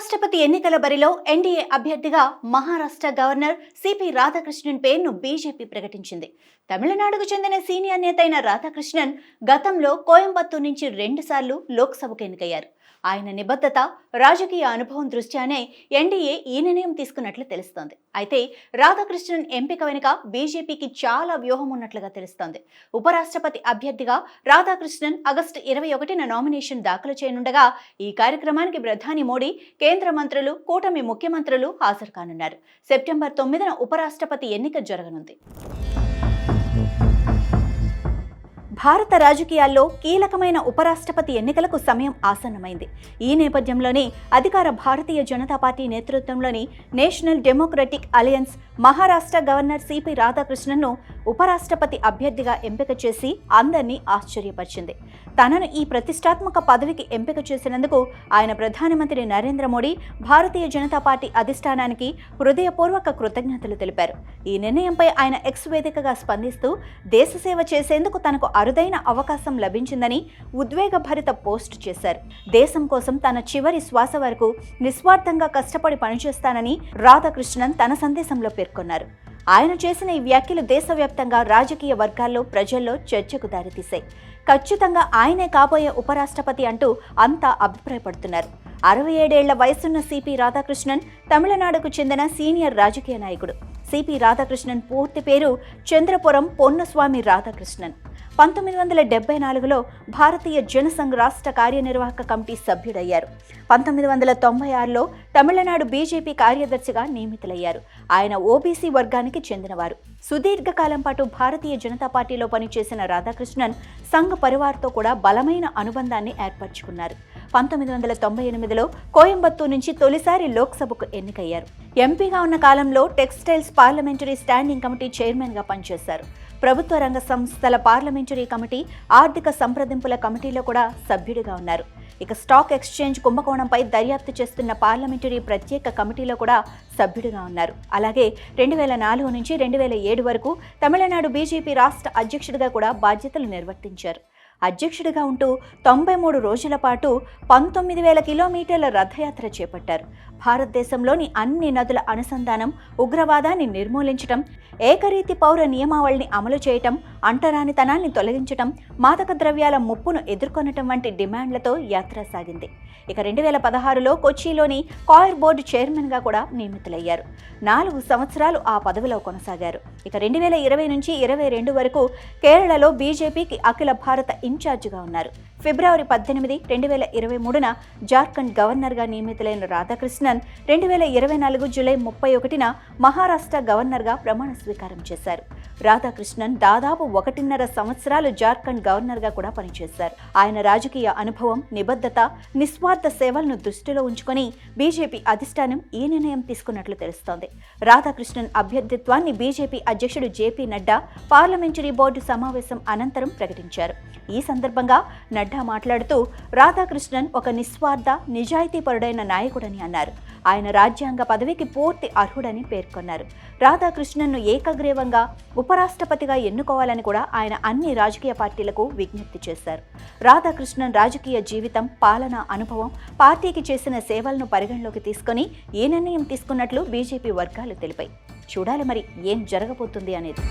ఉపరాష్ట్రపతి ఎన్నికల బరిలో ఎన్డీఏ అభ్యర్థిగా మహారాష్ట్ర గవర్నర్ సిపి రాధాకృష్ణన్ పేరును బీజేపీ ప్రకటించింది. తమిళనాడుకు చెందిన సీనియర్ నేత అయిన రాధాకృష్ణన్ గతంలో కోయంబత్తూరు నుంచి 2 సార్లు లోక్సభకు ఎన్నికయ్యారు. ఆయన నిబద్ధత, రాజకీయ అనుభవం దృష్ట్యానే ఎన్డీఏ ఈ నిర్ణయం తీసుకున్నట్లు తెలుస్తోంది. అయితే రాధాకృష్ణన్ ఎంపిక వెనుక బీజేపీకి చాలా వ్యూహం ఉన్నట్లుగా తెలుస్తోంది. ఉపరాష్ట్రపతి అభ్యర్థిగా రాధాకృష్ణన్ ఆగస్టు 21న నామినేషన్ దాఖలు చేయనుండగా ఈ కార్యక్రమానికి ప్రధాని మోడీ, కేంద్ర మంత్రులు, కూటమి ముఖ్యమంత్రులు హాజరు కానున్నారు. సెప్టెంబర్ 9న ఉపరాష్ట్రపతి ఎన్నిక జరగనుంది. భారత రాజకీయాల్లో కీలకమైన ఉపరాష్ట్రపతి ఎన్నికలకు సమయం ఆసన్నమైంది. ఈ నేపథ్యంలోనే అధికార భారతీయ జనతా పార్టీ నేతృత్వంలోని national democratic alliance Maharashtra governor CP రాధాకృష్ణన్ను ఉపరాష్ట్రపతి అభ్యర్థిగా ఎంపిక చేసి అందరినీ ఆశ్చర్యపరిచింది. తనను ఈ ప్రతిష్టాత్మక పదవికి ఎంపిక చేసినందుకు ఆయన ప్రధానమంత్రి నరేంద్ర మోడీ, భారతీయ జనతా పార్టీ అధిష్టానానికి హృదయపూర్వక కృతజ్ఞతలు తెలిపారు. ఈ నిర్ణయంపై ఆయన ఎక్స్ వేదికగా స్పందిస్తూ దేశ సేవ చేసేందుకు తనకు అరుదైన అవకాశం లభించిందని ఉద్వేగభరిత పోస్ట్ చేశారు. దేశం కోసం తన చివరి శ్వాస వరకు నిస్వార్థంగా కష్టపడి పనిచేస్తానని రాధాకృష్ణన్ తన సందేశంలో పేర్కొన్నారు. ఆయన చేసిన ఈ వ్యాఖ్యలు దేశవ్యాప్తంగా రాజకీయ వర్గాల్లో, ప్రజల్లో చర్చకు దారితీశాయి. ఖచ్చితంగా ఆయనే కాబోయే ఉపరాష్ట్రపతి అంటూ అంతా అభిప్రాయపడుతున్నారు. 67 ఏళ్ల వయసున్న సిపి రాధాకృష్ణన్ తమిళనాడుకు చెందిన సీనియర్ రాజకీయ నాయకుడు. సిపి రాధాకృష్ణన్ పూర్తి పేరు చంద్రపురం పొన్నస్వామి రాధాకృష్ణన్. 1974లో భారతీయ జనసంఘ్ రాష్ట్ర కార్యనిర్వాహక కమిటీ సభ్యుడయ్యారు. 1996లో తమిళనాడు బీజేపీ కార్యదర్శిగా నియమితులయ్యారు. ఆయన ఓబీసీ వర్గానికి చెందినవారు. సుదీర్ఘకాలం పాటు భారతీయ జనతా పార్టీలో పనిచేసిన రాధాకృష్ణన్ సంఘ్ పరివార్తో కూడా బలమైన అనుబంధాన్ని ఏర్పరచుకున్నారు. 1998లో కోయంబత్తూరు నుంచి తొలిసారి లోక్సభకు ఎన్నికయ్యారు. ఎంపీగా ఉన్న కాలంలో టెక్స్టైల్స్ పార్లమెంటరీ స్టాండింగ్ కమిటీ చైర్మన్గా పనిచేశారు. ప్రభుత్వ రంగ సంస్థల పార్లమెంటరీ కమిటీ, ఆర్థిక సంప్రదింపుల కమిటీలో కూడా సభ్యుడిగా ఉన్నారు. ఇక స్టాక్ ఎక్స్చేంజ్ కుంభకోణంపై దర్యాప్తు చేస్తున్న పార్లమెంటరీ ప్రత్యేక కమిటీలో కూడా సభ్యుడిగా ఉన్నారు. అలాగే 2004 నుంచి 2007 వరకు తమిళనాడు బీజేపీ రాష్ట్ర అధ్యక్షుడిగా కూడా బాధ్యతలు నిర్వర్తించారు. అధ్యక్షుడిగా ఉంటూ 93 రోజుల పాటు 19,000 కిలోమీటర్ల రథయాత్ర చేపట్టారు. భారతదేశంలోని అన్ని నదుల అనుసంధానం, ఉగ్రవాదాన్ని నిర్మూలించటం, ఏకరీతి పౌర నియమావళిని అమలు చేయటం, అంటరానితనాన్ని తొలగించటం, మాదక ద్రవ్యాల ముప్పును ఎదుర్కొనటం వంటి డిమాండ్లతో యాత్ర సాగింది. ఇక 2016లో కొచ్చిలోని కాయిర్ బోర్డు చైర్మన్గా కూడా నియమితులయ్యారు. 4 సంవత్సరాలు ఆ పదవిలో కొనసాగారు. ఇక 2020 నుంచి 2022 వరకు కేరళలో బీజేపీకి అఖిల భారత ఇన్ఛార్జిగా ఉన్నారు. ఫిబ్రవరి 18, 2023న జార్ఖండ్ గవర్నర్గా నియమితులైన రాధాకృష్ణన్ 2024 జూలై 31న మహారాష్ట్ర గవర్నర్గా ప్రమాణ స్వీకారం చేశారు. రాధాకృష్ణన్ దాదాపు 1.5 సంవత్సరాలు జార్ఖండ్ గవర్నర్గా కూడా పనిచేశారు. ఆయన రాజకీయ అనుభవం, నిబద్ధత, నిస్వార్థ సేవలను దృష్టిలో ఉంచుకొని బీజేపీ అధిష్టానం ఈ నిర్ణయం తీసుకున్నట్లు తెలుస్తోంది. రాధాకృష్ణన్ అభ్యర్థిత్వాన్ని బీజేపీ అధ్యక్షుడు జేపీ నడ్డా పార్లమెంటరీ బోర్డు సమావేశం అనంతరం ప్రకటించారు. ఈ సందర్భంగా నడ్డా మాట్లాడుతూ రాధాకృష్ణన్ ఒక నిస్వార్థ, నిజాయితీపరుడైన నాయకుడని అన్నారు. ఆయన రాజ్యాంగ పదవికి పూర్తి అర్హుడని పేర్కొన్నారు. రాధాకృష్ణన్ను ఏకగ్రీవంగా ఉపరాష్ట్రపతిగా ఎన్నుకోవాలని కూడా ఆయన అన్ని రాజకీయ పార్టీలకు విజ్ఞప్తి చేశారు. రాధాకృష్ణన్ రాజకీయ జీవితం, పాలనా అనుభవం, పార్టీకి చేసిన సేవలను పరిగణలోకి తీసుకొని ఈ నిర్ణయం తీసుకున్నట్లు బీజేపీ వర్గాలు తెలిపాయి. చూడాలి మరి ఏం జరగబోతుంది అనేది.